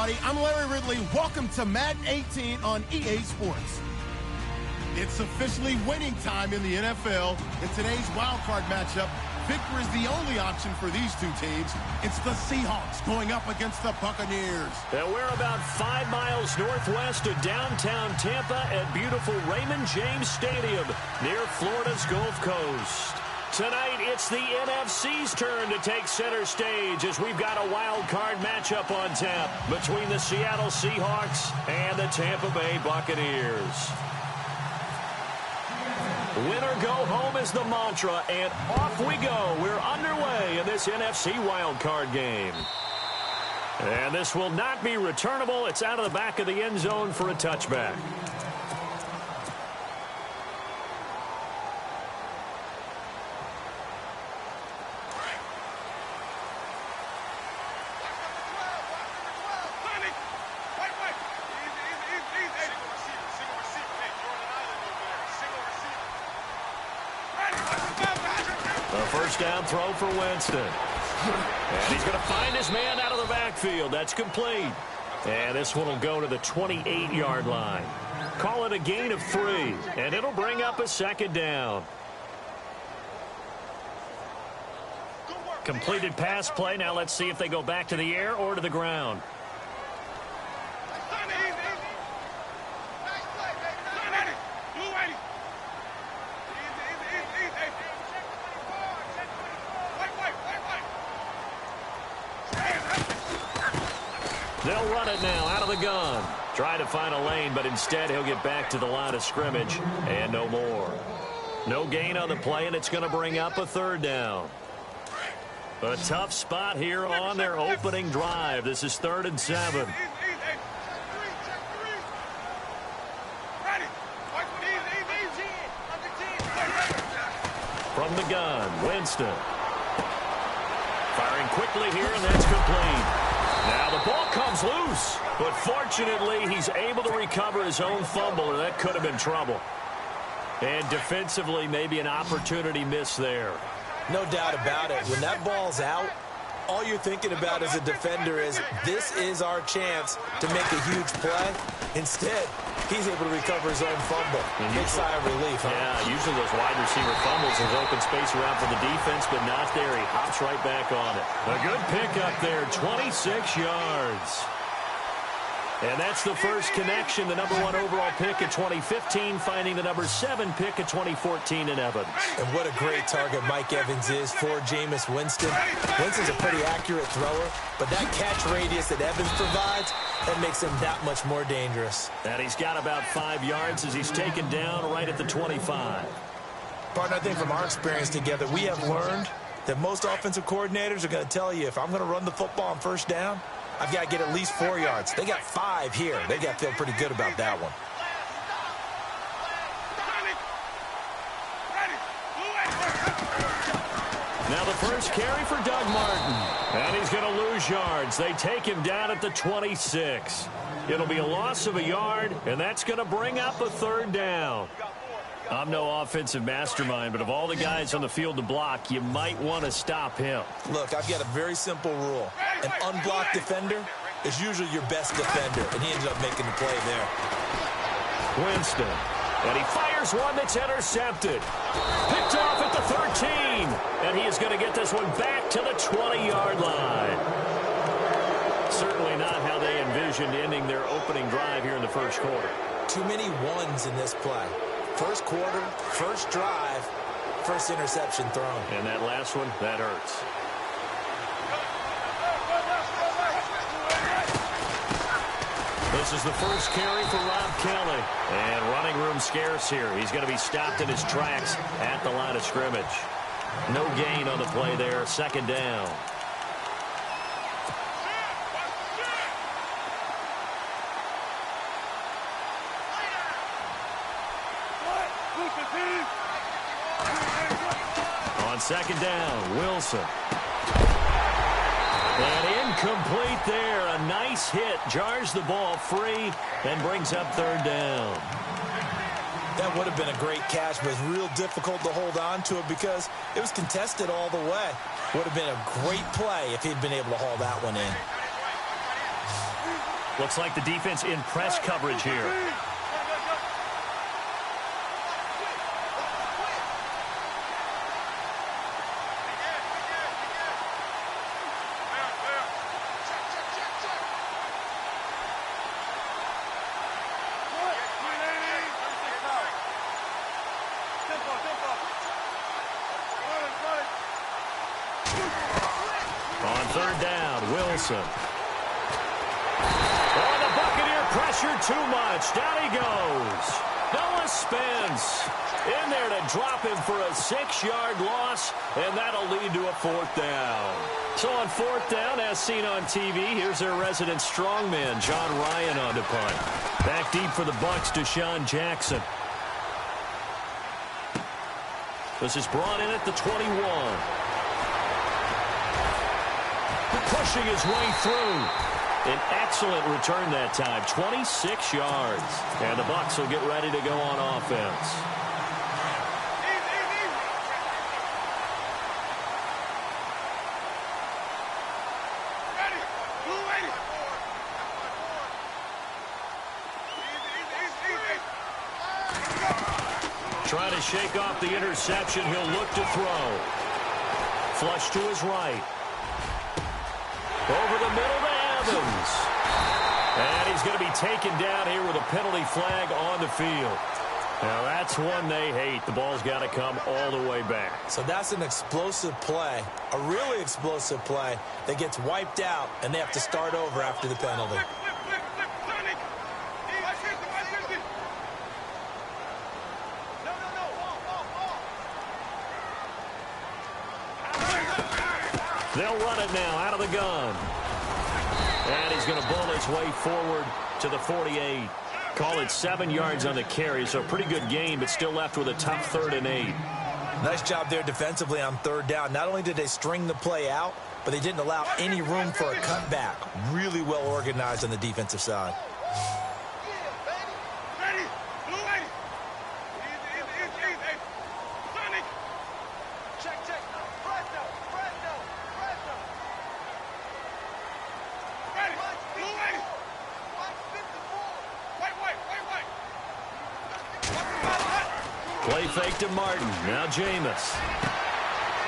everybody. I'm Larry Ridley. Welcome to Madden 18 on EA Sports. It's officially winning time in the NFL. In today's wild card matchup, victory is the only option for these two teams. It's the Seahawks going up against the Buccaneers. And we're about 5 miles northwest of downtown Tampa at beautiful Raymond James Stadium near Florida's Gulf Coast. Tonight, it's the NFC's turn to take center stage as we've got a wild card matchup on tap between the Seattle Seahawks and the Tampa Bay Buccaneers. Win or go home is the mantra, and off we go. We're underway in this NFC wild card game. And this will not be returnable. It's out of the back of the end zone for a touchback. First down throw for Winston. And he's going to find his man out of the backfield. That's complete. And this one will go to the 28-yard line. Call it a gain of 3. And it'll bring up a second down. Completed pass play. Now let's see if they go back to the air or to the ground. They'll run it now out of the gun. Try to find a lane, but instead he'll get back to the line of scrimmage and no more. No gain on the play, and it's going to bring up a third down. A tough spot here on their opening drive. This is 3rd and 7. From the gun, Winston. Firing quickly here, and that's complete. Now the ball comes loose, but fortunately he's able to recover his own fumble, or that could have been trouble. And defensively, maybe an opportunity missed there. No doubt about it. When that ball's out, all you're thinking about as a defender is, this is our chance to make a huge play. Instead, he's able to recover his own fumble. Big sigh of relief, huh? Yeah, usually those wide receiver fumbles, there's open space around for the defense, but not there. He hops right back on it. A good pickup there, 26 yards. And that's the first connection, the number 1 overall pick in 2015, finding the number 7 pick in 2014 in Evans. And what a great target Mike Evans is for Jameis Winston. Winston's a pretty accurate thrower, but that catch radius that Evans provides, that makes him that much more dangerous. And he's got about 5 yards as he's taken down right at the 25. Partner, I think from our experience together, we have learned that most offensive coordinators are going to tell you, if I'm going to run the football on first down, I've got to get at least 4 yards. They got 5 here. They got to feel pretty good about that one. Now the first carry for Doug Martin. And he's going to lose yards. They take him down at the 26. It'll be a loss of a yard, and that's going to bring up a third down. I'm no offensive mastermind, but of all the guys on the field to block, you might want to stop him. Look, I've got a very simple rule. An unblocked defender is usually your best defender, and he ended up making the play there. Winston, and he fires one that's intercepted. Picked off at the 13, and he is going to get this one back to the 20-yard line. Certainly not how they envisioned ending their opening drive here in the first quarter. Too many ones in this play. First quarter, first drive, first interception thrown. And that last one, that hurts. This is the first carry for Rob Kelly. And running room scarce here. He's going to be stopped in his tracks at the line of scrimmage. No gain on the play there. Second down. On second down, Wilson. And incomplete there. A nice hit. Jars the ball free and brings up third down. That would have been a great catch, but it's real difficult to hold on to it because it was contested all the way. Would have been a great play if he'd been able to haul that one in. Looks like the defense in press coverage here. On third down, Wilson. Oh, the Buccaneer pressure too much. Down he goes. Noah Spence in there to drop him for a 6-yard loss, and that'll lead to a 4th down. So on 4th down, as seen on TV, here's their resident strongman, John Ryan, on the punt. Back deep for the Bucs, Deshaun Jackson. This is brought in at the 21. Pushing his way through. An excellent return that time, 26 yards. And the Bucs will get ready to go on offense. Trying to shake off the interception. He'll look to throw. Flush to his right. Over the middle to Evans. And he's going to be taken down here with a penalty flag on the field. Now that's one they hate. The ball's got to come all the way back. So that's an explosive play, a really explosive play that gets wiped out, and they have to start over after the penalty. They'll run it now out of the gun. And he's going to bull his way forward to the 48. Call it 7 yards on the carry, so a pretty good gain, but still left with a tough 3rd and 8. Nice job there defensively on 3rd down. Not only did they string the play out, but they didn't allow any room for a cutback. Really well organized on the defensive side. Play fake to Martin. Now Jameis.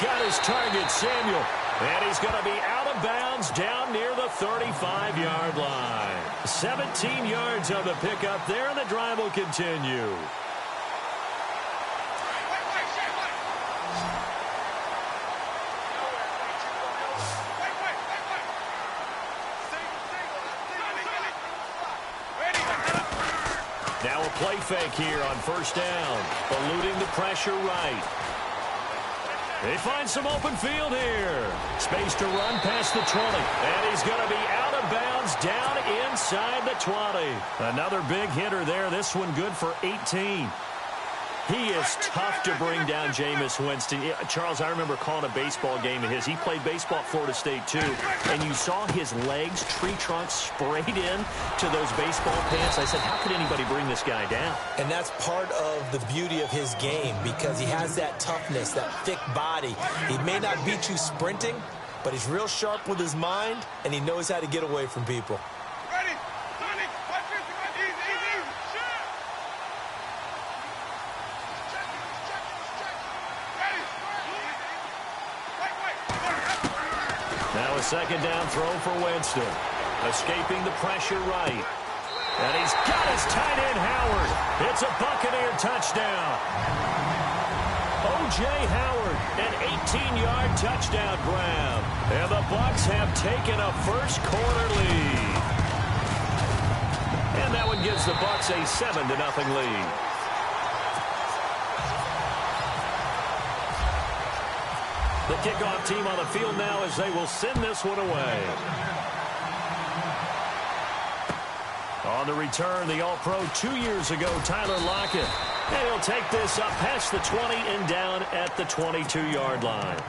Got his target, Samuel. And he's going to be out of bounds down near the 35-yard line. 17 yards on the pickup there, and the drive will continue. Now a play fake here on 1st down. Eluding the pressure right. They find some open field here. Space to run past the 20. And he's going to be out of bounds down inside the 20. Another big hitter there. This one good for 18. He is tough to bring down, Jameis Winston. Charles, I remember calling a baseball game of his. He played baseball at Florida State, too. And you saw his legs, tree trunks sprayed in to those baseball pants. I said, how could anybody bring this guy down? And that's part of the beauty of his game, because he has that toughness, that thick body. He may not beat you sprinting, but he's real sharp with his mind, and he knows how to get away from people. Now a 2nd down throw for Winston. Escaping the pressure right. And he's got his tight end, Howard. It's a Buccaneer touchdown. O.J. Howard, an 18-yard touchdown grab. And the Bucs have taken a 1st quarter lead. And that one gives the Bucs a 7-0 lead. The kickoff team on the field now as they will send this one away. On the return, the All-Pro 2 years ago, Tyler Lockett. And he'll take this up past the 20 and down at the 22-yard line.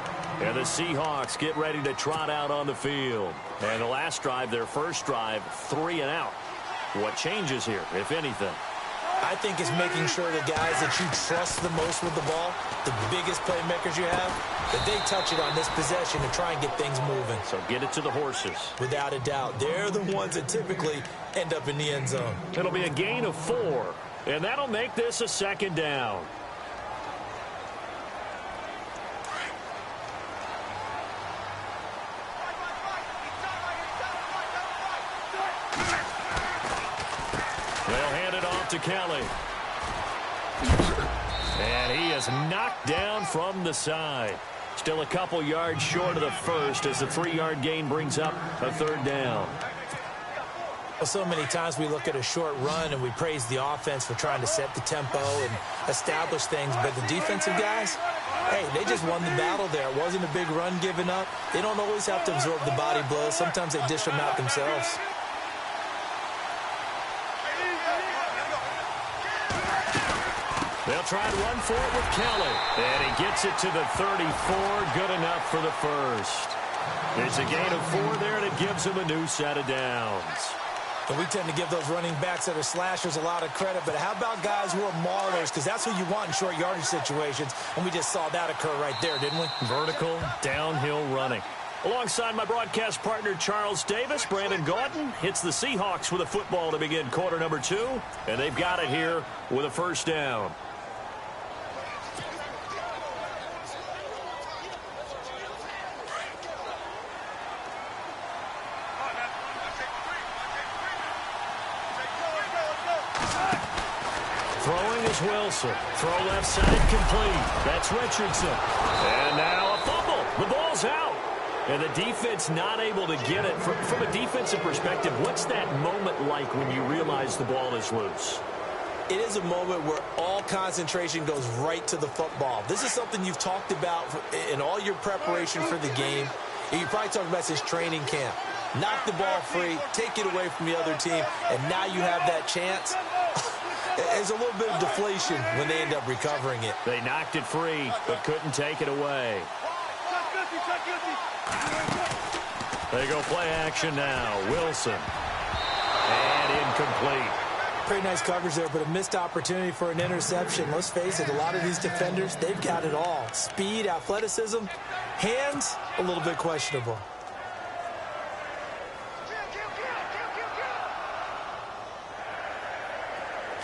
And the Seahawks get ready to trot out on the field. And the last drive, their first drive, 3 and out. What changes here, if anything? I think it's making sure the guys that you trust the most with the ball, the biggest playmakers you have, that they touch it on this possession to try and get things moving. So get it to the horses. Without a doubt. They're the ones that typically end up in the end zone. It'll be a gain of 4, and that'll make this a second down. They'll hand it off to Kelly. And he is knocked down from the side. Still a couple yards short of the first as the 3-yard gain brings up a third down. Well, so many times we look at a short run and we praise the offense for trying to set the tempo and establish things, but the defensive guys, hey, they just won the battle there. It wasn't a big run given up. They don't always have to absorb the body blows. Sometimes they dish them out themselves. They'll try and run for it with Kelly. And he gets it to the 34. Good enough for the first. There's a gain of 4 there, and it gives him a new set of downs. And we tend to give those running backs that are slashers a lot of credit, but how about guys who are maulers? Because that's who you want in short yardage situations, and we just saw that occur right there, didn't we? Vertical, downhill running. Alongside my broadcast partner, Charles Davis, Brandon Gaudin hits the Seahawks with a football to begin quarter number 2, and they've got it here with a first down. Throwing is Wilson. Throw left side complete. That's Richardson. And now a fumble. The ball's out. And the defense not able to get it. From a defensive perspective, what's that moment like when you realize the ball is loose? It is a moment where all concentration goes right to the football. This is something you've talked about in all your preparation for the game. And you probably talked about since training camp. Knock the ball free, take it away from the other team, and now you have that chance. There's a little bit of deflation when they end up recovering it. They knocked it free, but couldn't take it away. They go play action now. Wilson. And incomplete. Pretty nice coverage there, but a missed opportunity for an interception. Let's face it, a lot of these defenders, they've got it all. Speed, athleticism, hands, a little bit questionable.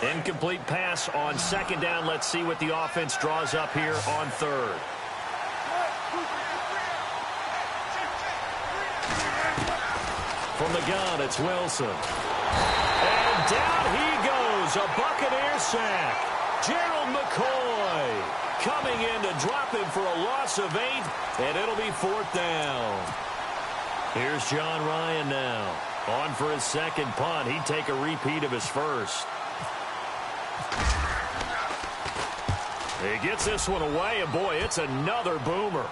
Incomplete pass on second down. Let's see what the offense draws up here on third. From the gun, it's Wilson. And down he goes. A Buccaneer sack. Gerald McCoy coming in to drop him for a loss of 8, and it'll be 4th down. Here's John Ryan now. On for his second punt. He'd take a repeat of his first. He gets this one away, and boy, it's another boomer.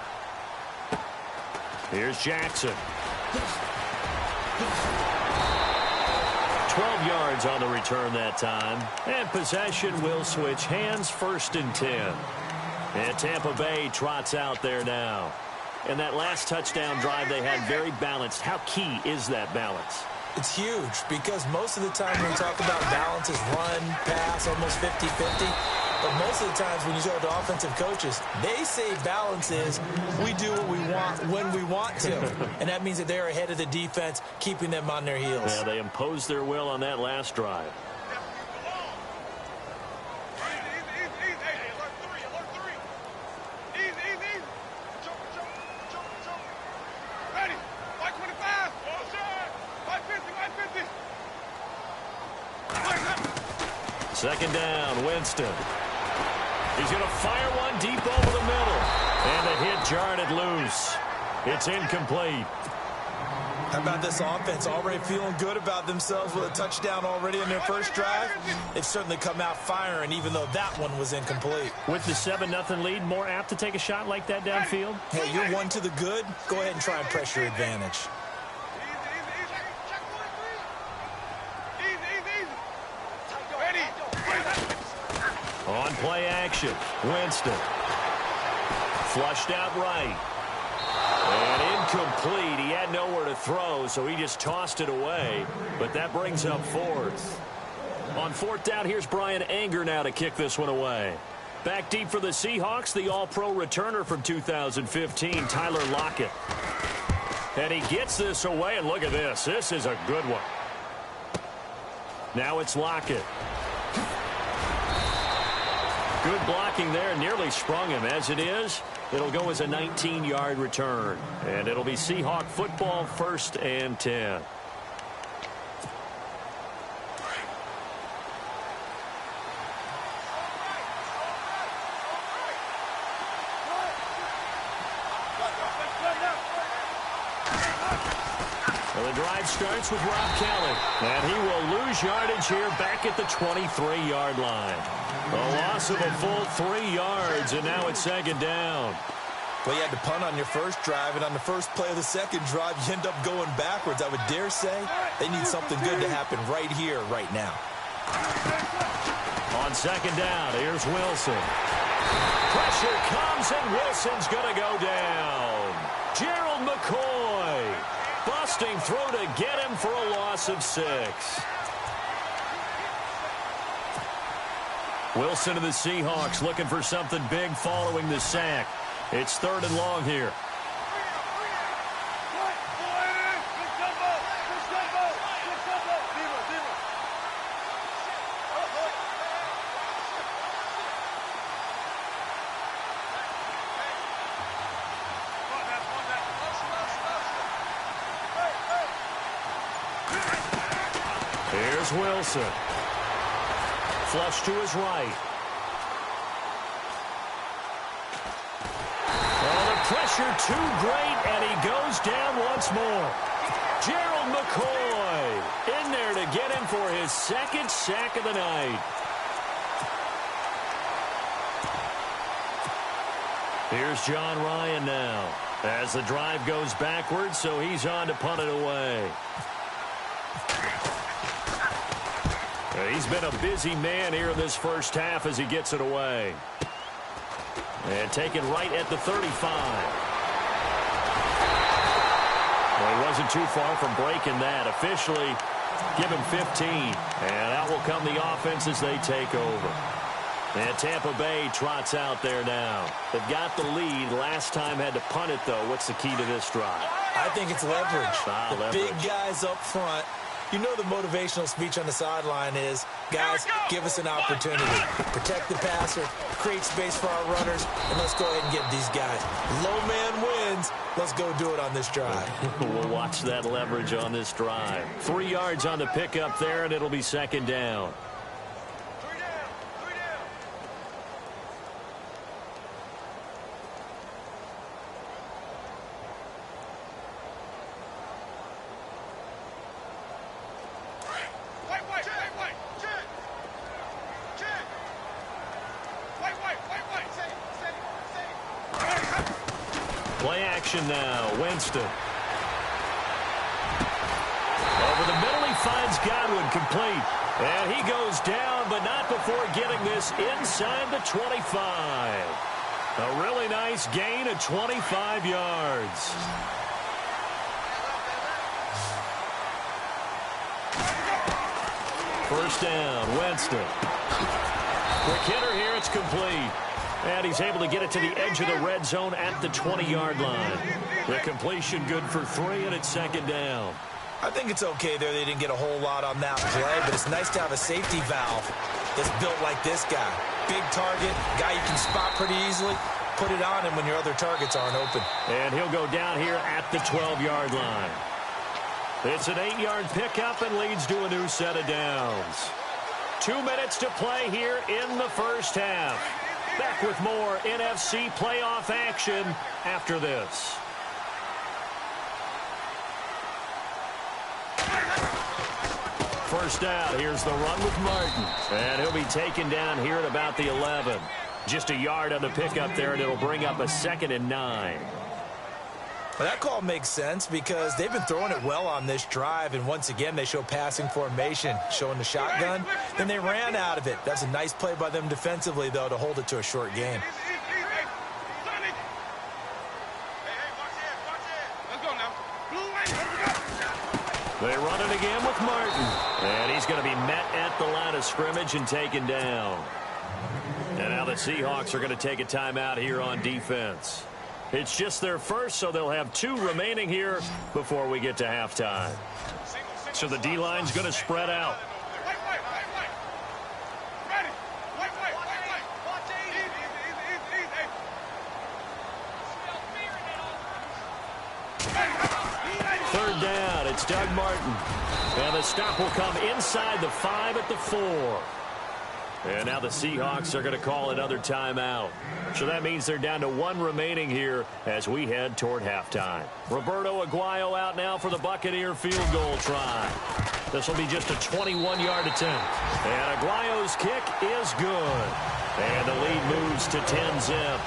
Here's Jackson. 12 yards on the return that time. And possession will switch hands, 1st and 10. And Tampa Bay trots out there now. And that last touchdown drive they had very balanced. How key is that balance? It's huge because most of the time when we talk about balance is run, pass, almost 50-50. But most of the times when you go to offensive coaches, they say balance is we do what we want when we want to. And that means that they're ahead of the defense, keeping them on their heels. Yeah, they imposed their will on that last drive. Second down, Winston. He's going to fire one deep over the middle. And the hit jarred it loose. It's incomplete. How about this offense already feeling good about themselves with a touchdown already in their first drive? They've certainly come out firing, even though that one was incomplete. With the 7-0 lead, more apt to take a shot like that downfield? Hey, you're one to the good. Go ahead and try and press your advantage. On play action, Winston. Flushed out right. And incomplete. He had nowhere to throw, so he just tossed it away. But that brings up 4th. On fourth down, here's Brian Anger now to kick this one away. Back deep for the Seahawks, the All-Pro returner from 2015, Tyler Lockett. And he gets this away, and look at this. This is a good one. Now it's Lockett. Good blocking there, nearly sprung him. As it is, it'll go as a 19-yard return. And it'll be Seahawk football, 1st and 10. Well, the drive starts with Rob Kelly. And he will lose yardage here back at the 23-yard line. A loss of a full 3 yards, and now it's 2nd down. Well, you had to punt on your first drive, and on the first play of the second drive, you end up going backwards. I would dare say they need something good to happen right here, right now. On 2nd down, here's Wilson. Pressure comes, and Wilson's going to go down. Gerald McCoy busting through to get him for a loss of 6. Wilson of the Seahawks looking for something big following the sack. It's 3rd and long here. Here's Wilson. Flush to his right. Oh, the pressure too great, and he goes down once more. Gerald McCoy in there to get him for his 2nd sack of the night. Here's John Ryan now as the drive goes backwards, so he's on to punt it away. He's been a busy man here in this first half as he gets it away. And taken right at the 35. Well, he wasn't too far from breaking that. Officially, give him 15. And out will come the offense as they take over. And Tampa Bay trots out there now. They've got the lead. Last time had to punt it, though. What's the key to this drive? I think it's leverage. Leverage. Big guys up front. You know the motivational speech on the sideline is, guys, give us an opportunity. Protect the passer, create space for our runners, and let's go ahead and get these guys. Low man wins. Let's go do it on this drive. We'll watch that leverage on this drive. 3 yards on the pickup there, and it'll be 2nd down. Play action now. Winston. Over the middle, he finds Godwin complete. And he goes down, but not before getting this inside the 25. A really nice gain of 25 yards. First down, Winston. Quick hitter here, it's complete. And he's able to get it to the edge of the red zone at the 20-yard line. The completion good for 3, and it's 2nd down. I think it's okay there. They didn't get a whole lot on that play, but it's nice to have a safety valve that's built like this guy. Big target, guy you can spot pretty easily. Put it on him when your other targets aren't open. And he'll go down here at the 12-yard line. It's an 8-yard pickup and leads to a new set of downs. 2 minutes to play here in the first half. Back with more NFC playoff action after this. First down, here's the run with Martin. And he'll be taken down here at about the 11. Just a yard on the pickup there, and it'll bring up a 2nd and 9. Well, that call makes sense because they've been throwing it well on this drive, and once again they show passing formation, showing the shotgun. Then they ran out of it. That's a nice play by them defensively, though, to hold it to a short game. They run it again with Martin. And he's going to be met at the line of scrimmage and taken down. And now the Seahawks are going to take a timeout here on defense. It's just their first, so they'll have 2 remaining here before we get to halftime. So the D-line's going to spread out. Third down, it's Doug Martin. And the stop will come inside the 5 at the 4. And now the Seahawks are going to call another timeout. So that means they're down to 1 remaining here as we head toward halftime. Roberto Aguayo out now for the Buccaneer field goal try. This will be just a 21-yard attempt. And Aguayo's kick is good. And the lead moves to 10-zip.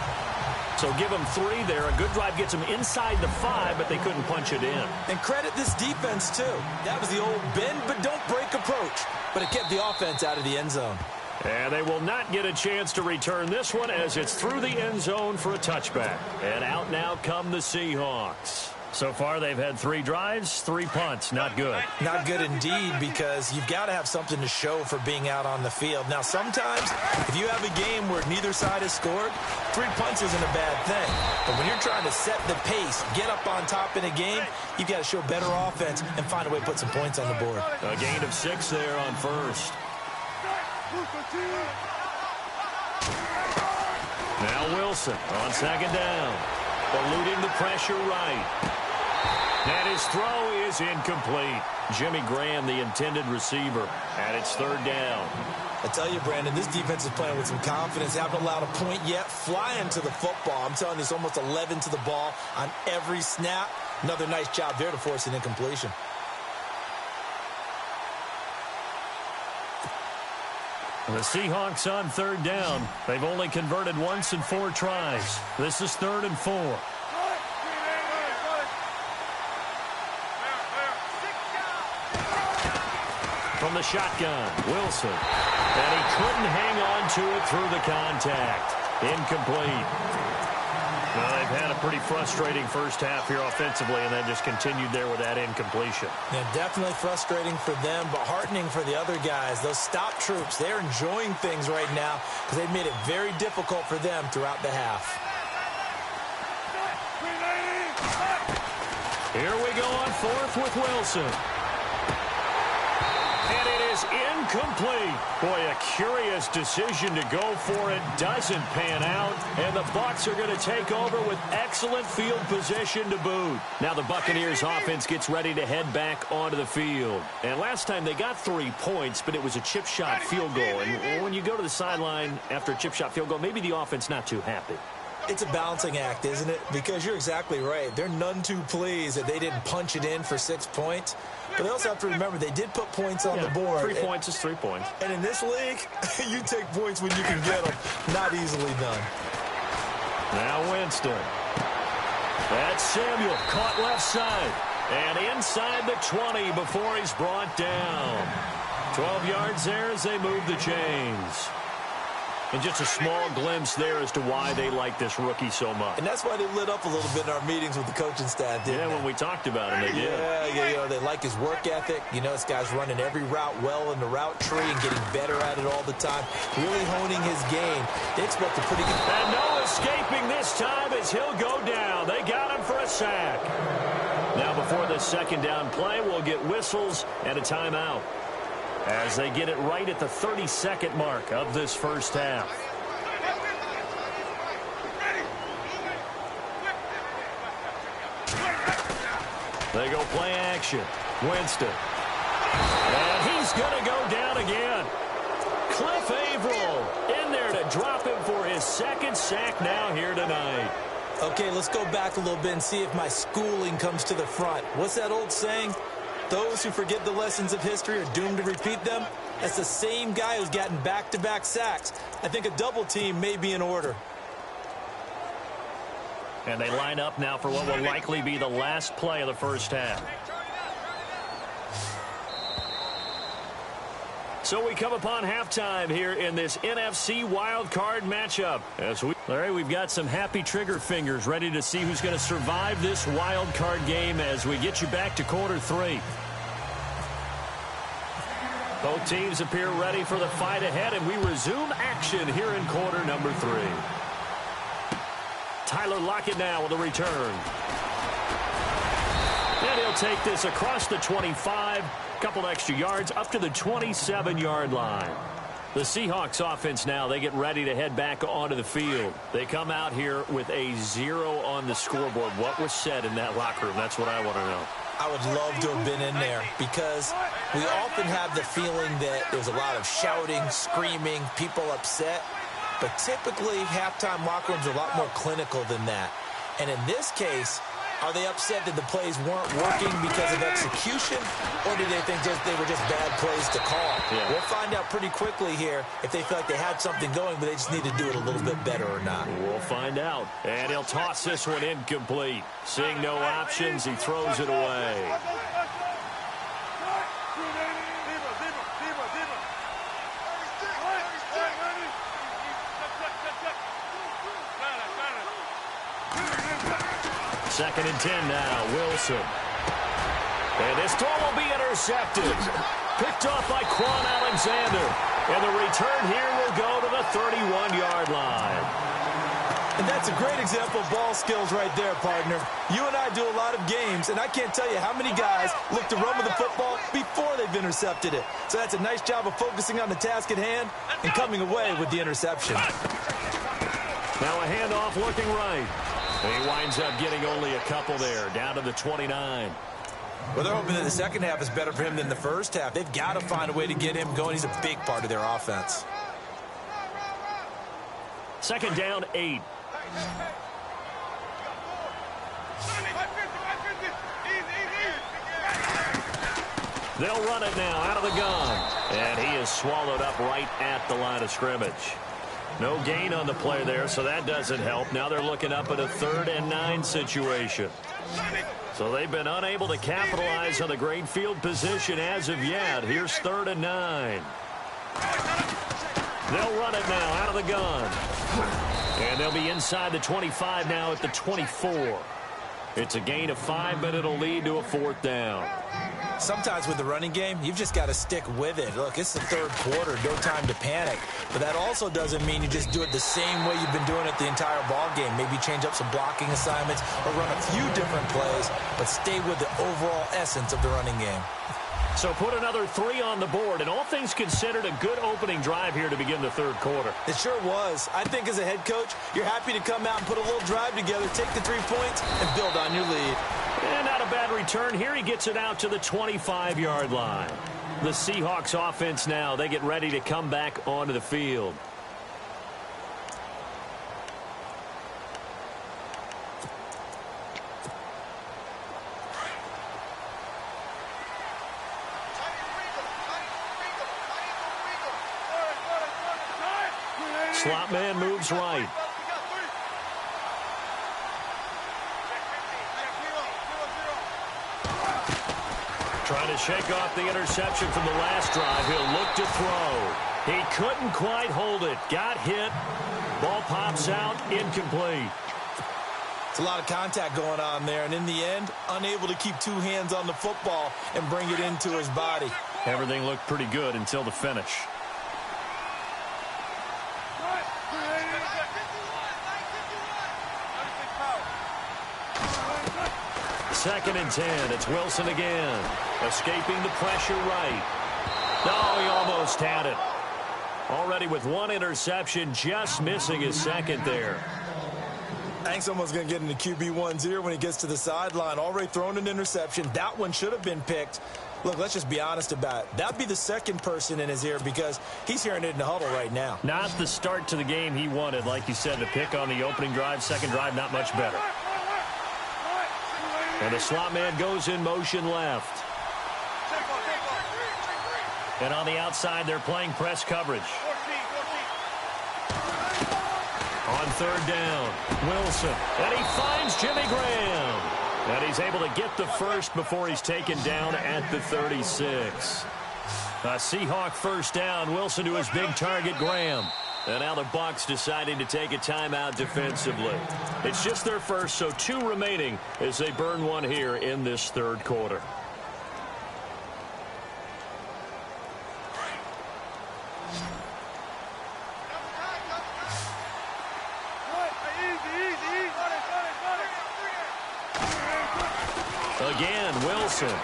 So give them 3 there. A good drive gets them inside the 5, but they couldn't punch it in. And credit this defense, too. That was the old bend but don't break approach. But it kept the offense out of the end zone. And they will not get a chance to return this one as it's through the end zone for a touchback. And out now come the Seahawks. So far, they've had 3 drives, 3 punts. Not good. Not good indeed, because you've got to have something to show for being out on the field. Now, sometimes, if you have a game where neither side has scored, 3 punts isn't a bad thing. But when you're trying to set the pace, get up on top in a game, you've got to show better offense and find a way to put some points on the board. A gain of 6 there on first. Now Wilson on second down. Eluding the pressure right. And his throw is incomplete. Jimmy Graham, the intended receiver, and it's third down. I tell you, Brandon, this defense is playing with some confidence. Haven't allowed a point yet. Flying to the football. I'm telling you, it's almost 11 to the ball on every snap. Another nice job there to force an incompletion. The Seahawks on third down. They've only converted once in 4 tries. This is 3rd and 4. From the shotgun, Wilson. And he couldn't hang on to it through the contact. Incomplete. Well, they've had a pretty frustrating first half here offensively, and then just continued there with that incompletion. Yeah, definitely frustrating for them, but heartening for the other guys. Those stop troops, they're enjoying things right now because they've made it very difficult for them throughout the half. Here we go on 4th with Wilson. And it is incomplete. Boy, a curious decision to go for it. Doesn't pan out. And the Bucs are going to take over with excellent field position to boot. Now the Buccaneers offense gets ready to head back onto the field. And last time they got 3 points, but it was a chip shot field goal. And when you go to the sideline after a chip shot field goal, maybe the offense not too happy. It's a balancing act, isn't it? Because you're exactly right. They're none too pleased that they didn't punch it in for 6 points. But they also have to remember they did put points on the board. 3 points is 3 points. And in this league, you take points when you can get them. Not easily done. Now Winston. That's Samuel, caught left side. And inside the 20 before he's brought down. 12 yards there as they move the chains. And just a small glimpse there as to why they like this rookie so much. And that's why they lit up a little bit in our meetings with the coaching staff, didn't they? When we talked about him, they did. Yeah, you know, they like his work ethic. You know, this guy's running every route well in the route tree and getting better at it all the time. Really honing his game. They expect a pretty good... And no escaping this time as he'll go down. They got him for a sack. Now before the second down play, we'll get whistles and a timeout as they get it right at the 32nd mark of this first half. They go play action. Winston. And he's going to go down again. Cliff Averill in there to drop him for his 2nd sack now here tonight. Okay, let's go back a little bit and see if my schooling comes to the front. What's that old saying? Those who forget the lessons of history are doomed to repeat them. That's the same guy who's gotten back-to-back sacks. I think a double team may be in order. And they line up now for what will likely be the last play of the first half. So we come upon halftime here in this NFC wildcard matchup. Larry, we've got some happy trigger fingers ready to see who's going to survive this wildcard game as we get you back to quarter 3. Both teams appear ready for the fight ahead, and we resume action here in quarter number 3. Tyler Lockett now with a return. And he'll take this across the 25, couple extra yards up to the 27-yard line. The Seahawks offense now, they get ready to head back onto the field. They come out here with a 0 on the scoreboard. What was said in that locker room? That's what I want to know. I would love to have been in there because we often have the feeling that there's a lot of shouting, screaming, people upset. But typically, halftime locker rooms are a lot more clinical than that. And in this case, are they upset that the plays weren't working because of execution, or do they think they were just bad plays to call? Yeah. We'll find out pretty quickly here if they feel like they had something going, but they just need to do it a little bit better or not. We'll find out. And he'll toss this one incomplete. Seeing no options, he throws it away. Second and 10 now, Wilson. And this throw will be intercepted. Picked off by Quan Alexander. And the return here will go to the 31-yard line. And that's a great example of ball skills right there, partner. You and I do a lot of games, and I can't tell you how many guys look to run with the football before they've intercepted it. So that's a nice job of focusing on the task at hand and coming away with the interception. Now a handoff looking right. He winds up getting only a couple there, down to the 29. Well, they're hoping that the second half is better for him than the first half. They've got to find a way to get him going. He's a big part of their offense. Second down, 8. They'll run it now out of the gun. And he is swallowed up right at the line of scrimmage. No gain on the play there, so that doesn't help. Now they're looking up at a 3rd and 9 situation. So they've been unable to capitalize on the great field position as of yet. Here's 3rd and 9. They'll run it now out of the gun. And they'll be inside the 25 now at the 24. It's a gain of 5, but it'll lead to a 4th down. Sometimes with the running game, you've just got to stick with it. Look, it's the 3rd quarter, no time to panic. But that also doesn't mean you just do it the same way you've been doing it the entire ball game. Maybe change up some blocking assignments or run a few different plays, but stay with the overall essence of the running game. So put another 3 on the board, and all things considered, a good opening drive here to begin the 3rd quarter. It sure was. I think as a head coach, you're happy to come out and put a little drive together, take the 3 points, and build on your lead. And not a bad return here. He gets it out to the 25-yard line. The Seahawks offense now, they get ready to come back onto the field. Slot man moves right. Trying to shake off the interception from the last drive. He'll look to throw. He couldn't quite hold it. Got hit. Ball pops out. Incomplete. It's a lot of contact going on there, and in the end, unable to keep 2 hands on the football and bring it into his body. Everything looked pretty good until the finish. Second and 10. It's Wilson again. Escaping the pressure right. No, he almost had it. Already with 1 interception, just missing his 2nd there. I think someone's going to get into QB1-0 when he gets to the sideline. Already thrown an interception. That one should have been picked. Look, let's just be honest about it. That'd be the 2nd person in his ear because he's hearing it in the huddle right now. Not the start to the game he wanted. Like you said, to pick on the opening drive, 2nd drive, not much better. And the slot man goes in motion left. And on the outside, they're playing press coverage. On 3rd down, Wilson. And he finds Jimmy Graham. And he's able to get the first before he's taken down at the 36. A Seahawk 1st down. Wilson to his big target, Graham. And now the Bucs deciding to take a timeout defensively. It's just their first, so 2 remaining as they burn 1 here in this 3rd quarter. Again, Wilson.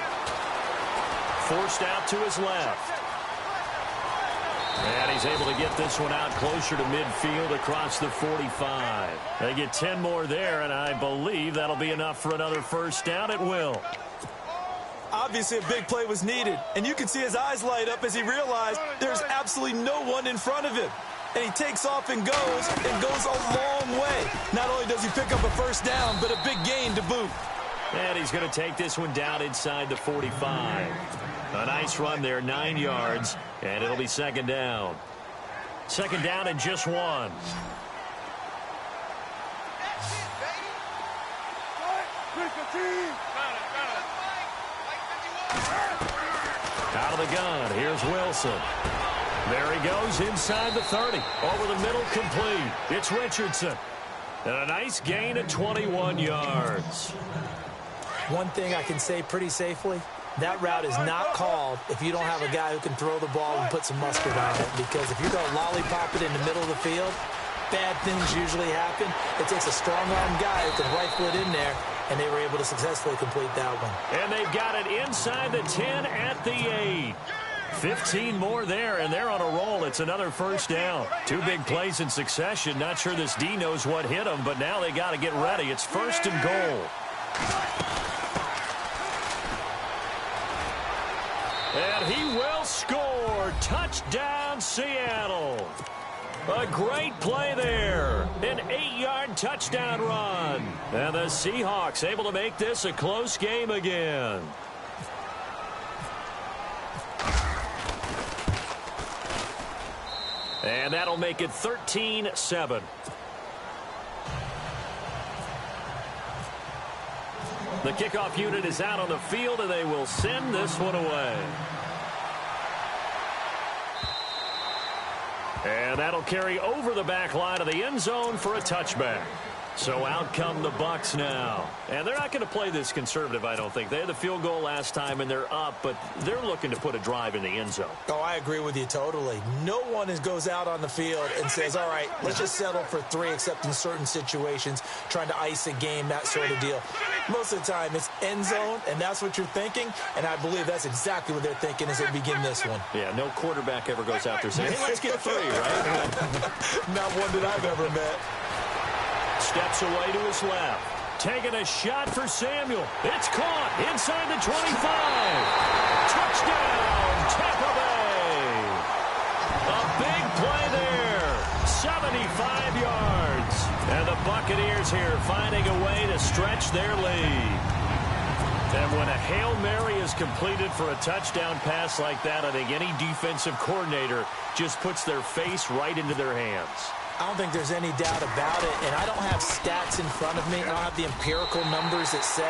Forced out to his left. And he's able to get this one out closer to midfield across the 45. They get 10 more there, and I believe that'll be enough for another first down. It will. Obviously, a big play was needed, and you can see his eyes light up as he realized there's absolutely no one in front of him. And he takes off and goes a long way. Not only does he pick up a first down, but a big gain to boot. And he's going to take this one down inside the 45. A nice run there, 9 yards, and it'll be second down. Second down and just one. Out of the gun, here's Wilson. There he goes inside the 30. Over the middle, complete. It's Richardson. And a nice gain of 21 yards. One thing I can say pretty safely, that route is not called if you don't have a guy who can throw the ball and put some mustard on it. Because if you're going to lollipop it in the middle of the field, bad things usually happen. It takes a strong-arm guy who can rifle it in there, and they were able to successfully complete that one. And they've got it inside the 10 at the 8. 15 more there, and they're on a roll. It's another first down. 2 big plays in succession. Not sure this D knows what hit them, but now they got to get ready. It's first and goal. And he will score. Touchdown, Seattle. A great play there. An 8-yard touchdown run. And the Seahawks able to make this a close game again. And that'll make it 13-7. The kickoff unit is out on the field, and they will send this one away. And that'll carry over the back line of the end zone for a touchback. So out come the Bucs now. And they're not going to play this conservative, I don't think. They had the field goal last time, and they're up, but they're looking to put a drive in the end zone. Oh, I agree with you totally. No one goes out on the field and says, all right, let's just settle for 3, except in certain situations, trying to ice a game, that sort of deal. Most of the time, it's end zone, and that's what you're thinking, and I believe that's exactly what they're thinking as they begin this one. Yeah, no quarterback ever goes out there saying, hey, let's get 3, right? Not one that I've ever met. Steps away to his left. Taking a shot for Samuel. It's caught inside the 25. Touchdown, Tampa Bay. A big play there. 75 yards. And the Buccaneers here finding a way to stretch their lead. And when a Hail Mary is completed for a touchdown pass like that, I think any defensive coordinator just puts their face right into their hands. I don't think there's any doubt about it, and I don't have stats in front of me. I don't have the empirical numbers that say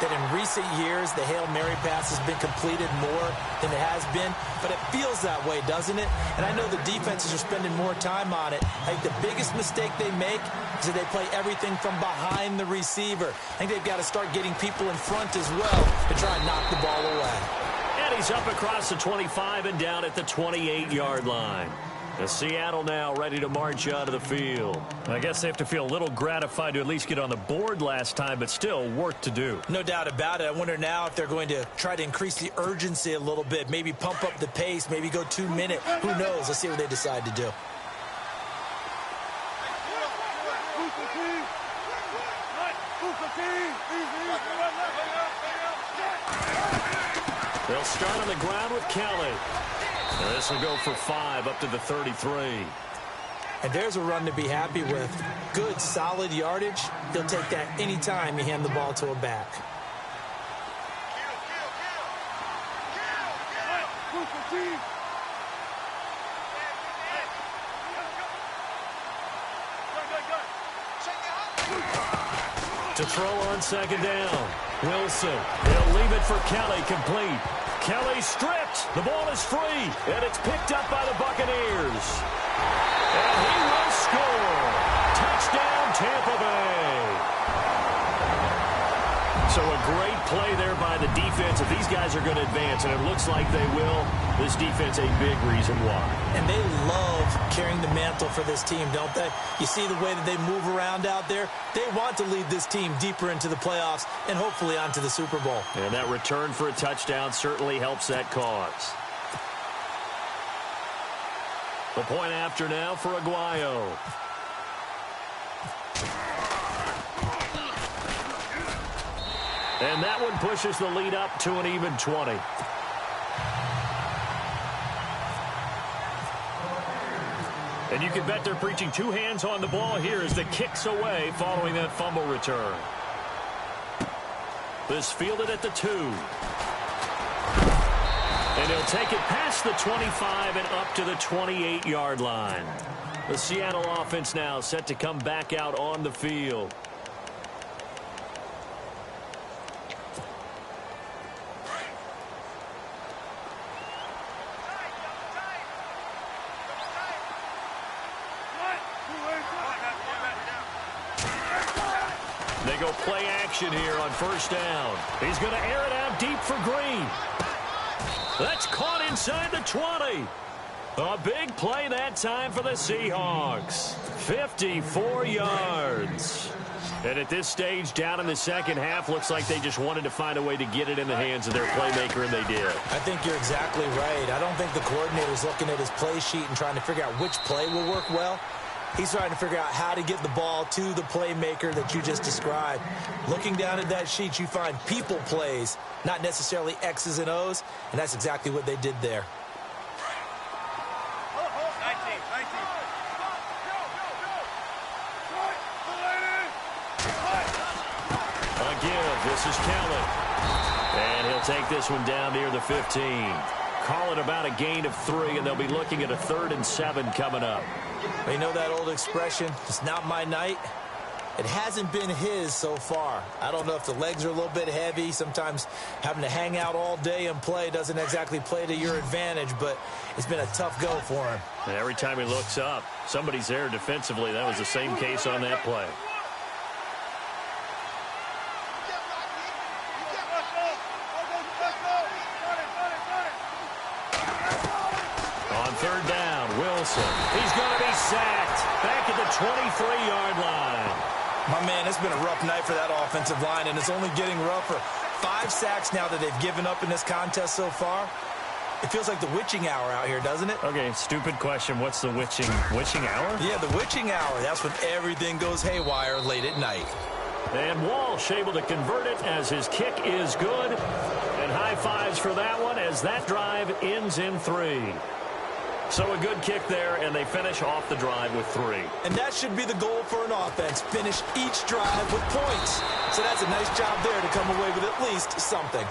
that in recent years the Hail Mary pass has been completed more than it has been, but it feels that way, doesn't it? And I know the defenses are spending more time on it. I think the biggest mistake they make is that they play everything from behind the receiver. I think they've got to start getting people in front as well to try and knock the ball away. And he's up across the 25 and down at the 28-yard line. Seattle now ready to march out of the field. I guess they have to feel a little gratified to at least get on the board last time, but still work to do. No doubt about it. I wonder now if they're going to try to increase the urgency a little bit, maybe pump up the pace, maybe go 2 minute. Who knows? Let's see what they decide to do. They'll start on the ground with Kelly. This will go for 5 up to the 33. And there's a run to be happy with. Good, solid yardage. They'll take that anytime you hand the ball to a back. To throw on second down. Wilson. He'll leave it for Kelly, complete. Kelly stripped. The ball is free, and it's picked up by the Buccaneers. And he will score. Touchdown, Tampa Bay. So a great play there by the defense. If these guys are going to advance, and it looks like they will, this defense a big reason why. And they love carrying the mantle for this team, don't they? You see the way that they move around out there? They want to lead this team deeper into the playoffs and hopefully onto the Super Bowl. And that return for a touchdown certainly helps that cause. The point after now for Aguayo. And that one pushes the lead up to an even 20. And you can bet they're preaching two hands on the ball here as the kick's away following that fumble return. This fielded at the 2. And he'll take it past the 25 and up to the 28-yard line. The Seattle offense now set to come back out on the field. They go play action here on first down. He's going to air it out deep for Green. That's caught inside the 20. A big play that time for the Seahawks. 54 yards. And at this stage, down in the second half, looks like they just wanted to find a way to get it in the hands of their playmaker, and they did. I think you're exactly right. I don't think the coordinator's looking at his play sheet and trying to figure out which play will work well. He's trying to figure out how to get the ball to the playmaker that you just described. Looking down at that sheet, you find people plays, not necessarily X's and O's, and that's exactly what they did there. This is Kelly. And he'll take this one down near the 15. Call it about a gain of 3, and they'll be looking at a 3rd and 7 coming up. You know that old expression, it's not my night? It hasn't been his so far. I don't know if the legs are a little bit heavy. Sometimes having to hang out all day and play doesn't exactly play to your advantage, but it's been a tough go for him. And every time he looks up, somebody's there defensively. That was the same case on that play. On 3rd down, Wilson. He's going to be sacked back at the 23-yard line. My man, it's been a rough night for that offensive line, and it's only getting rougher. 5 sacks now that they've given up in this contest so far. It feels like the witching hour out here, doesn't it? Okay, stupid question. What's the witching hour? Yeah, the witching hour. That's when everything goes haywire late at night. And Walsh able to convert it as his kick is good. And high fives for that one as that drive ends in 3. So a good kick there, and they finish off the drive with 3. And that should be the goal for an offense. Finish each drive with points. So that's a nice job there to come away with at least something.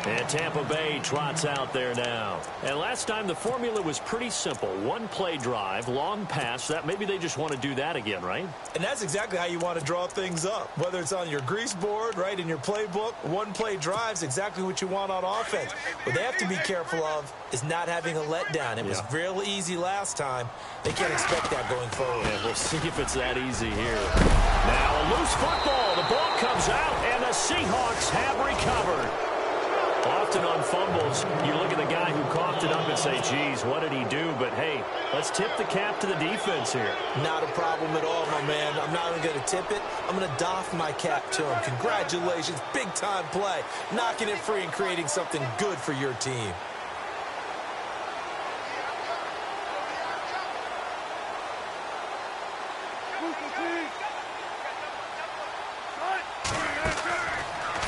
And Tampa Bay trots out there now. And last time the formula was pretty simple. 1 play drive, long pass. That maybe they just want to do that again, right? And that's exactly how you want to draw things up. Whether it's on your grease board, right, in your playbook, 1 play drive is exactly what you want on offense. What they have to be careful of is not having a letdown. It was real easy last time. They can't expect that going forward. Yeah, we'll see if it's that easy here. Now a loose football. The ball comes out, and the Seahawks have recovered. Often on fumbles, you look at the guy who coughed it up and say, geez, what did he do? But, hey, let's tip the cap to the defense here. Not a problem at all, my man. I'm not even going to tip it. I'm going to doff my cap to him. Congratulations. Big-time play. Knocking it free and creating something good for your team.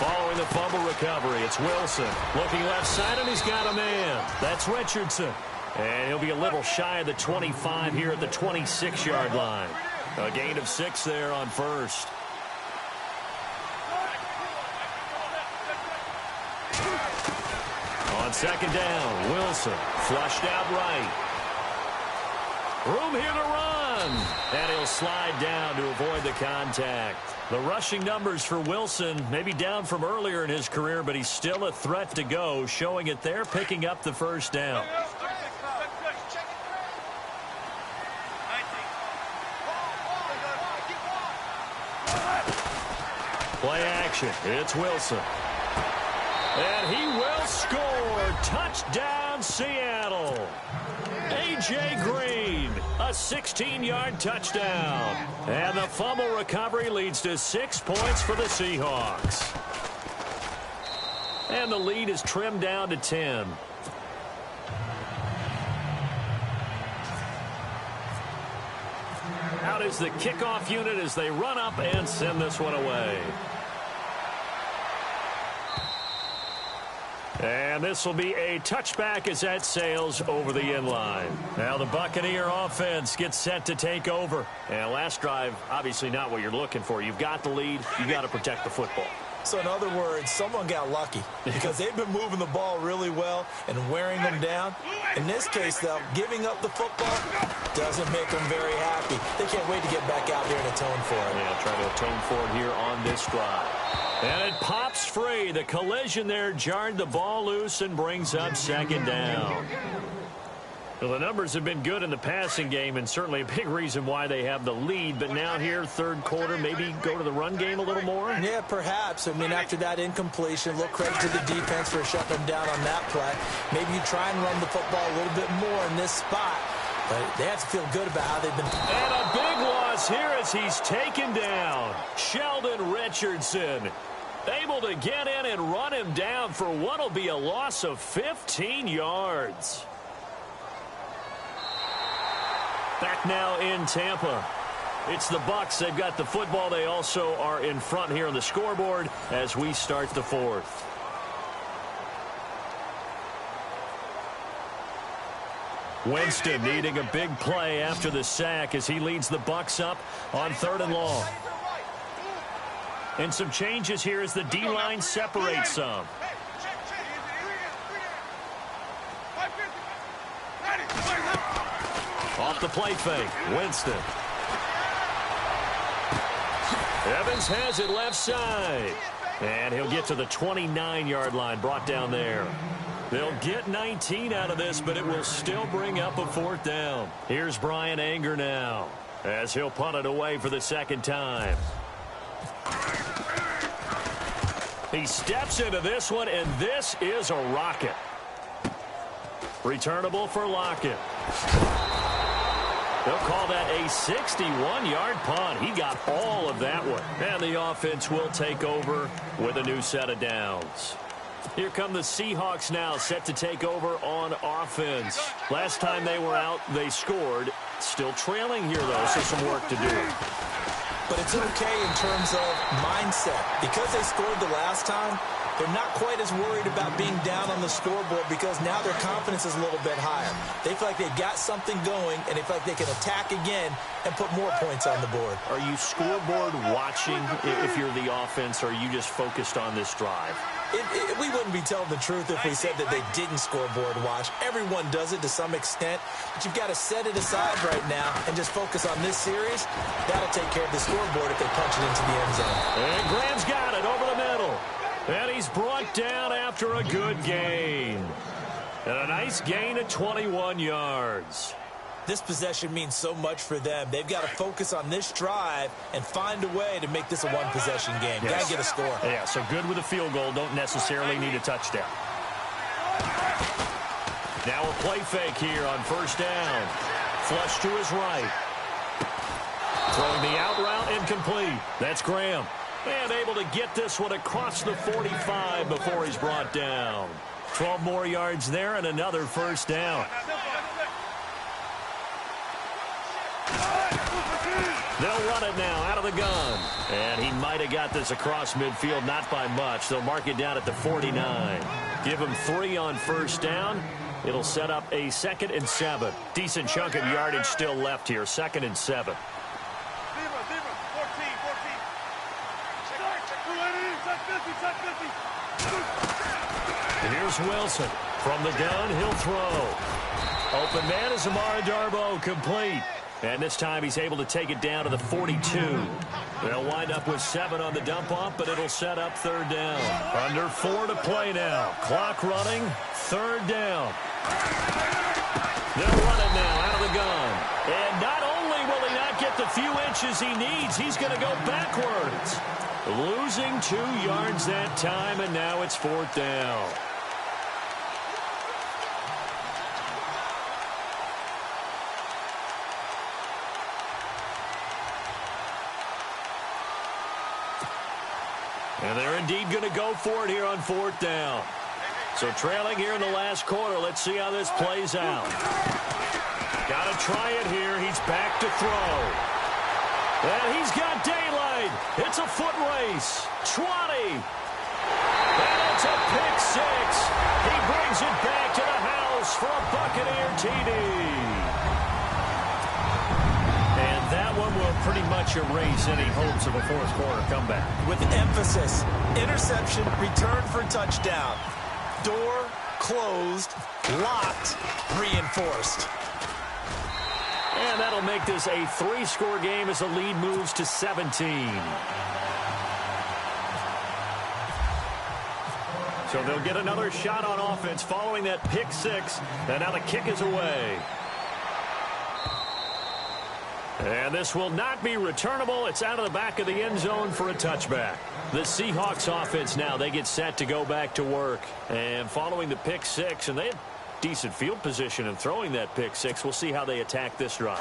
Following the fumble recovery, it's Wilson. Looking left side, and he's got a man. That's Richardson. And he'll be a little shy of the 25 here at the 26-yard line. A gain of 6 there on first. On 2nd down, Wilson flushed out right. Room here to run. And he'll slide down to avoid the contact. The rushing numbers for Wilson maybe down from earlier in his career, but he's still a threat to go, showing it there, picking up the first down. Play action. It's Wilson. And he will score. Touchdown, Seattle. A.J. Green, a 16-yard touchdown. And the fumble recovery leads to 6 points for the Seahawks. And the lead is trimmed down to 10. Out is the kickoff unit as they run up and send this one away. And this will be a touchback as that sails over the end line. Now the Buccaneer offense gets set to take over. And last drive, obviously not what you're looking for. You've got the lead. You've got to protect the football. So in other words, someone got lucky because they've been moving the ball really well and wearing them down. In this case, though, giving up the football doesn't make them very happy. They can't wait to get back out there and atone for it. Yeah, try to atone for it here on this drive. And it pops free. The collision there jarred the ball loose and brings up second down. Well, the numbers have been good in the passing game and certainly a big reason why they have the lead. But now here, third quarter, maybe go to the run game a little more? Yeah, perhaps. I mean, after that incompletion, a little credit to the defense for shutting them down on that play. Maybe you try and run the football a little bit more in this spot. But they have to feel good about how they've been. And a big loss here as he's taken down. Sheldon Richardson able to get in and run him down for what will be a loss of 15 yards. Back now in Tampa. It's the Bucs. They've got the football. They also are in front here on the scoreboard as we start the fourth. Winston needing a big play after the sack as he leads the Bucs up on 3rd and long. And some changes here as the D-line separates some. Off the play fake, Winston. Evans has it left side. And he'll get to the 29-yard line, brought down there. They'll get 19 out of this, but it will still bring up a 4th down. Here's Brian Anger now as he'll punt it away for the second time. He steps into this one, and this is a rocket. Returnable for Lockett. They'll call that a 61-yard punt. He got all of that one. And the offense will take over with a new set of downs. Here come the Seahawks now, set to take over on offense. Last time they were out, they scored. Still trailing here, though, so some work to do. But it's okay in terms of mindset. Because they scored the last time, they're not quite as worried about being down on the scoreboard because now their confidence is a little bit higher. They feel like they've got something going, and they feel like they can attack again and put more points on the board. Are you scoreboard watching if you're the offense, or are you just focused on this drive? We wouldn't be telling the truth if we said that they didn't scoreboard watch. Everyone does it to some extent, but you've got to set it aside right now and just focus on this series. That'll take care of the scoreboard if they punch it into the end zone. And Graham's got it over the middle. And he's brought down after a good gain. And a nice gain of 21 yards. This possession means so much for them. They've got to focus on this drive and find a way to make this a one-possession game. Yes. Got to get a score. Yeah, so good with a field goal. Don't necessarily need a touchdown. Now a play fake here on 1st down. Flush to his right. Throwing the out route incomplete. That's Graham. And able to get this one across the 45 before he's brought down. 12 more yards there and another 1st down. They'll run it now out of the gun. And he might have got this across midfield, not by much. They'll mark it down at the 49. Give him 3 on 1st down. It'll set up a 2nd and 7. Decent chunk of yardage still left here. 2nd and 7. Here's Wilson. From the gun, he'll throw. Open man is Amara Darboh, complete. And this time he's able to take it down to the 42. They'll wind up with 7 on the dump-off, but it'll set up 3rd down. Under 4 to play now. Clock running, 3rd down. They'll run it now out of the gun. And not only will he not get the few inches he needs, he's going to go backwards. Losing 2 yards that time, and now it's 4th down. And they're indeed going to go for it here on 4th down. So trailing here in the last quarter. Let's see how this plays out. Got to try it here. He's back to throw. And he's got daylight. It's a foot race. 20. And it's a pick 6. He brings it back to the house for a Buccaneer TD. And that one will pretty much erase any hopes of a fourth quarter comeback. With emphasis, interception, return for touchdown. Door closed, locked, reinforced. And that'll make this a 3-score game as the lead moves to 17. So they'll get another shot on offense following that pick 6. And now the kick is away. And this will not be returnable. It's out of the back of the end zone for a touchback. The Seahawks offense now, they get set to go back to work. And following the pick 6, and they had decent field position in throwing that pick 6. We'll see how they attack this drive.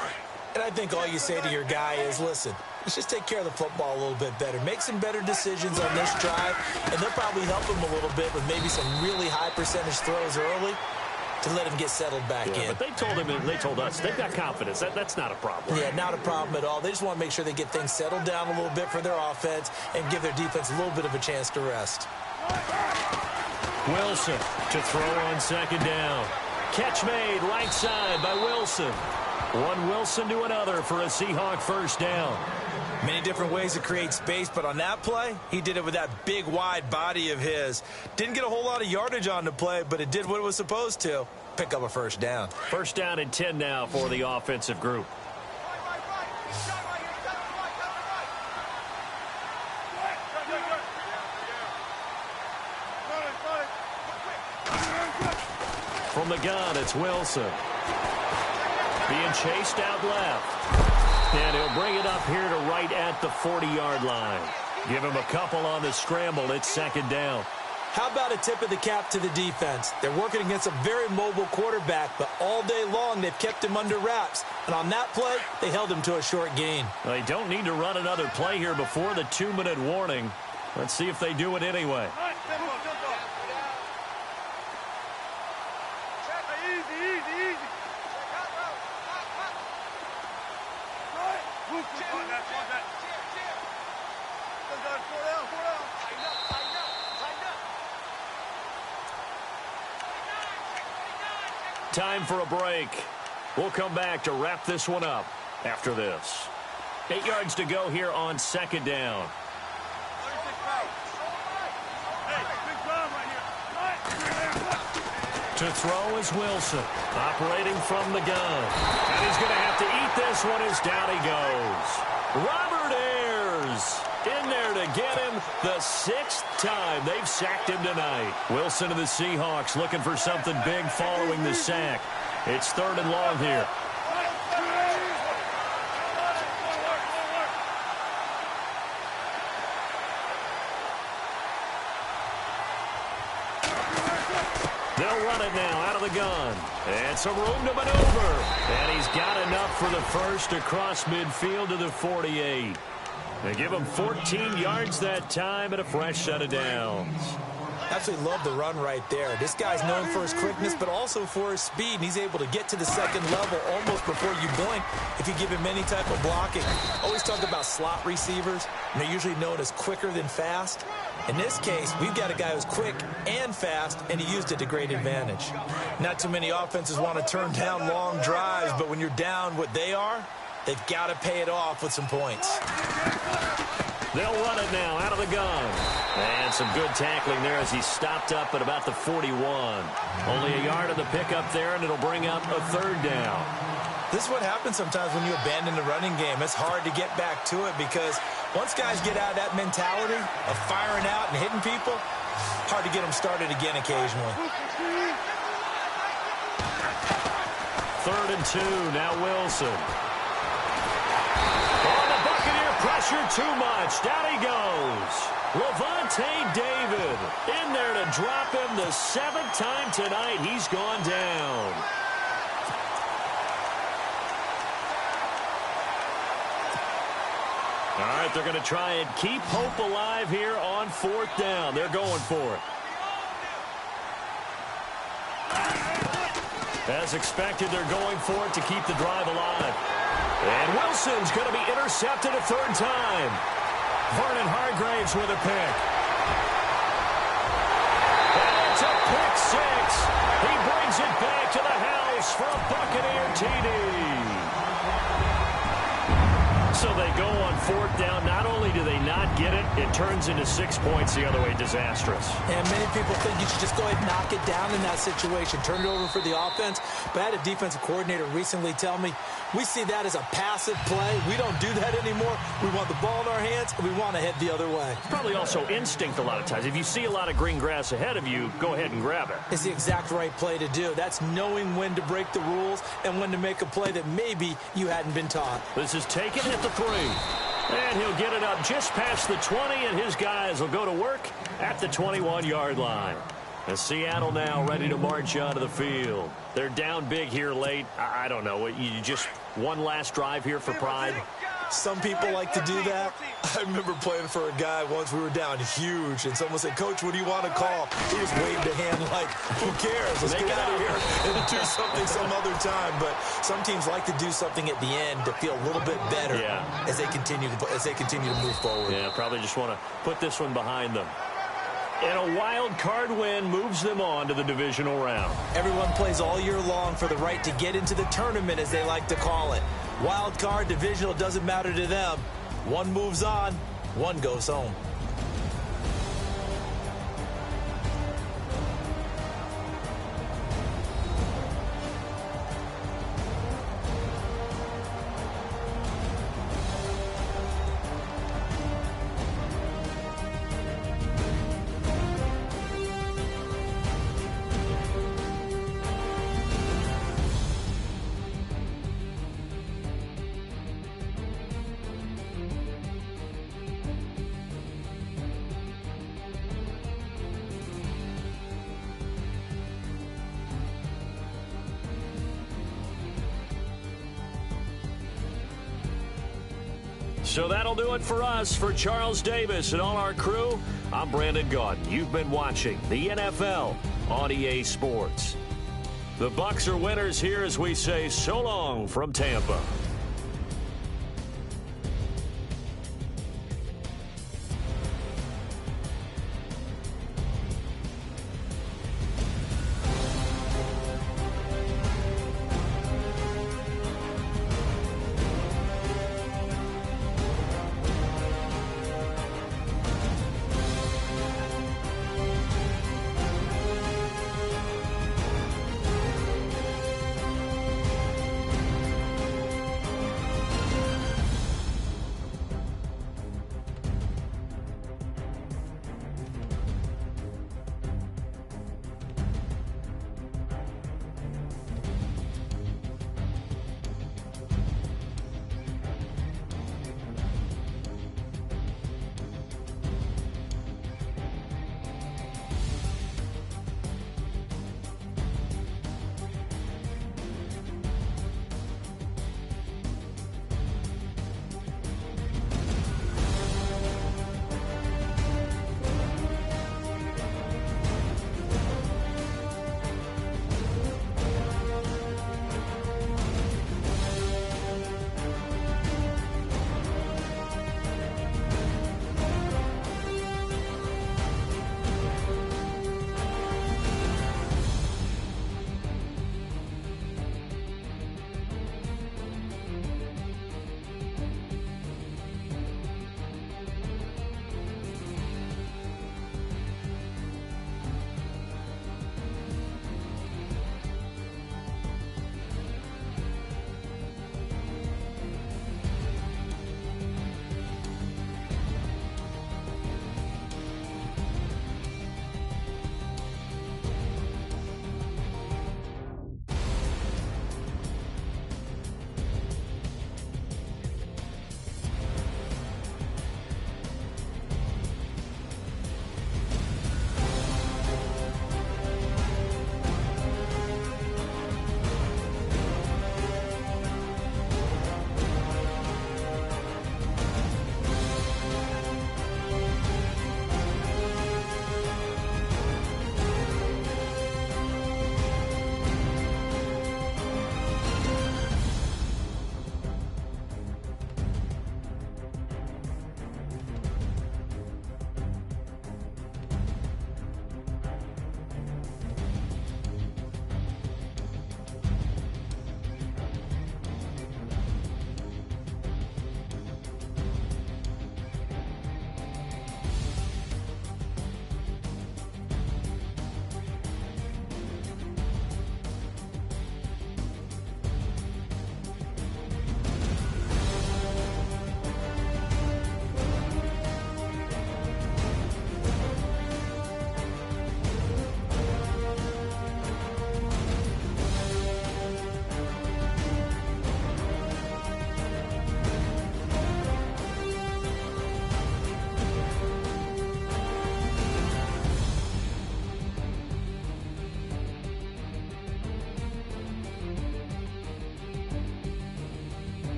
And I think all you say to your guy is, listen, let's just take care of the football a little bit better. Make some better decisions on this drive, and they'll probably help him a little bit with maybe some really high percentage throws early to let him get settled back in. But they told him, and they told us, they've got confidence. That's not a problem. Yeah, not a problem at all. They just want to make sure they get things settled down a little bit for their offense and give their defense a little bit of a chance to rest. Wilson to throw on 2nd down. Catch made right side by Wilson. One Wilson to another for a Seahawk 1st down. Many different ways to create space, but on that play, he did it with that big, wide body of his. Didn't get a whole lot of yardage on the play, but it did what it was supposed to. Pick up a 1st down. 1st down and 10 now for the offensive group. From the gun, it's Wilson. Being chased out left. And he'll bring it up here to right at the 40-yard line. Give him a couple on the scramble. It's 2nd down. How about a tip of the cap to the defense? They're working against a very mobile quarterback, but all day long they've kept him under wraps. And on that play, they held him to a short gain. Well, they don't need to run another play here before the 2-minute warning. Let's see if they do it anyway. Time for a break. We'll come back to wrap this one up after this. 8 yards to go here on 2nd down. To throw is Wilson, operating from the gun. And he's going to have to eat this one as down he goes. Robert Ayers in there to get him the 6th time they've sacked him tonight. Wilson of the Seahawks looking for something big following the sack. It's 3rd and long here. They'll run it now out of the gun. And some room to maneuver. And he's got enough for the first across midfield to the 48. They give him 14 yards that time and a fresh set of downs. Absolutely love the run right there. This guy's known for his quickness, but also for his speed. And he's able to get to the 2nd level almost before you blink if you give him any type of blocking. Always talk about slot receivers, and they're usually known as quicker than fast. In this case, we've got a guy who's quick and fast, and he used it to great advantage. Not too many offenses want to turn down long drives, but when you're down what they are, they've got to pay it off with some points. They'll run it now out of the gun. And some good tackling there as he stopped up at about the 41. Only a yard of the pickup there, and it'll bring up a 3rd down. This is what happens sometimes when you abandon the running game. It's hard to get back to it because once guys get out of that mentality of firing out and hitting people, hard to get them started again occasionally. 3rd and 2, now Wilson. Oh, the Buccaneer pressure too much. Down he goes. Levante David in there to drop him the 7th time tonight. He's gone down. All right, they're going to try and keep hope alive here on 4th down. They're going for it. As expected, they're going for it to keep the drive alive. And Wilson's going to be intercepted a 3rd time. Vernon Hargraves with a pick. And it's a pick 6. He brings it back to the house for a Buccaneer TD. So they go on 4th down. Not only do they not get it, it turns into 6 points the other way. Disastrous. And many people think you should just go ahead and knock it down in that situation. Turn it over for the offense. But I had a defensive coordinator recently tell me, we see that as a passive play. We don't do that anymore. We want the ball in our hands, and we want to head the other way. Probably also instinct a lot of times. If you see a lot of green grass ahead of you, go ahead and grab it. It's the exact right play to do. That's knowing when to break the rules and when to make a play that maybe you hadn't been taught. This is taken at the 3. And he'll get it up just past the 20, and his guys will go to work at the 21-yard line. And Seattle now ready to march onto the field. They're down big here late. I don't know. You just one last drive here for pride? Some people like to do that. I remember playing for a guy once. We were down huge, and someone said, "Coach, what do you want to call?" He just waved a hand like, "Who cares? Let's get out of here and do something some other time." But some teams like to do something at the end to feel a little bit better as they continue to move forward. Yeah, probably just want to put this one behind them. And a wild card win moves them on to the divisional round. Everyone plays all year long for the right to get into the tournament, as they like to call it. Wild card, divisional, doesn't matter to them. One moves on, one goes home. So that'll do it for us. For Charles Davis and all our crew, I'm Brandon Gaudin. You've been watching the NFL on EA Sports. The Bucs are winners here as we say so long from Tampa.